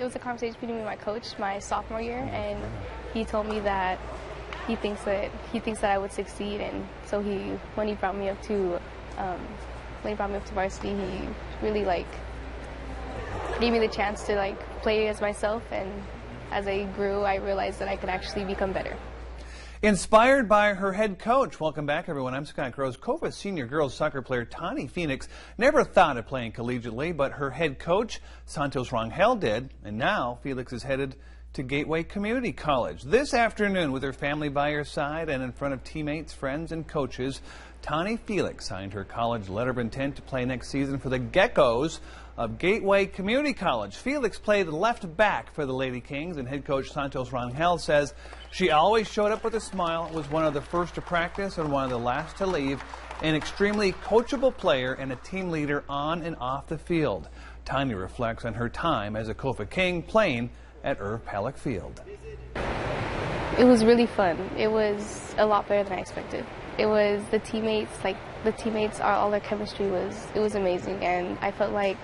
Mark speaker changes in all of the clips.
Speaker 1: was a conversation between me and my coach my sophomore year, and he told me that he thinks that I would succeed, and so when he brought me up to varsity, he really gave me the chance to play as myself, and as I grew, I realized that I could actually become better.
Speaker 2: Inspired by her head coach. Welcome back, everyone. I'm Scott Gross. COFA senior girls soccer player Tani Phoenix never thought of playing collegiately, but her head coach, Santos Rangel, did. And now Felix is headed to Gateway Community College. This afternoon, with her family by her side and in front of teammates, friends, and coaches, Tani Felix signed her college letter of intent to play next season for the Geckos of Gateway Community College. Felix played left back for the Lady Kings, and head coach Santos Rangel says she always showed up with a smile, was one of the first to practice and one of the last to leave, an extremely coachable player and a team leader on and off the field. Tani reflects on her time as a COFA King playing at Irv Palak Field.
Speaker 1: It was really fun. It was a lot better than I expected. It was the teammates, all their chemistry was amazing, and I felt like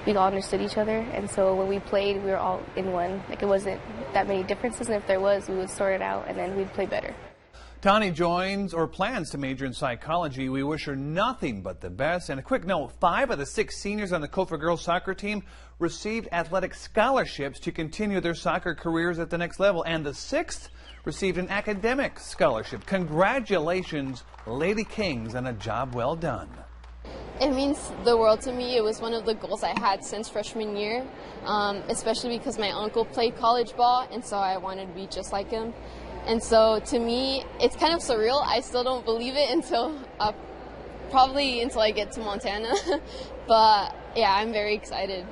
Speaker 1: we all understood each other, and so when we played, we were all in one. It wasn't that many differences, and if there was, we would sort it out, and then we'd play better.
Speaker 2: Tani joins or plans to major in psychology. We wish her nothing but the best. And a quick note, 5 of the 6 seniors on the COFA girls soccer team received athletic scholarships to continue their soccer careers at the next level, and the 6th received an academic scholarship. Congratulations, Lady Kings, on a job well done.
Speaker 3: It means the world to me. It was one of the goals I had since freshman year, especially because my uncle played college ball, and so I wanted to be just like him. And so to me, it's kind of surreal. I still don't believe it until I get to Montana. But yeah, I'm very excited.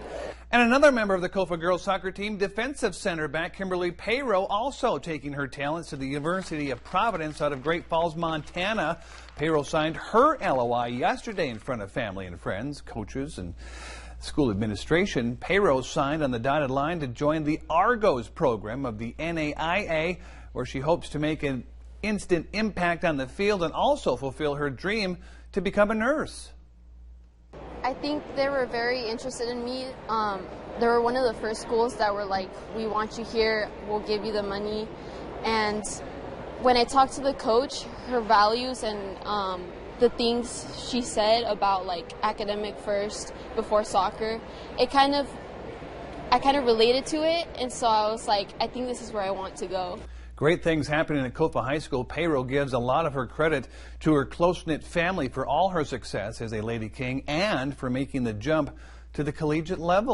Speaker 2: And another member of the COFA girls soccer team, defensive center back Kimberly Peyro, also taking her talents to the University of Providence out of Great Falls, Montana. Peyro signed her LOI yesterday in front of family and friends, coaches, and school administration. Peyro signed on the dotted line to join the Argos program of the NAIA, where she hopes to make an instant impact on the field and also fulfill her dream to become a nurse.
Speaker 3: I think they were very interested in me. They were one of the first schools that were like, we want you here, we'll give you the money. And when I talked to the coach, her values and the things she said about academic first before soccer, I kind of related to it, and so I was like, I think this is where I want to go.
Speaker 2: Great things happening at COFA High School. Peyro gives a lot of her credit to her close-knit family for all her success as a Lady King and for making the jump to the collegiate level.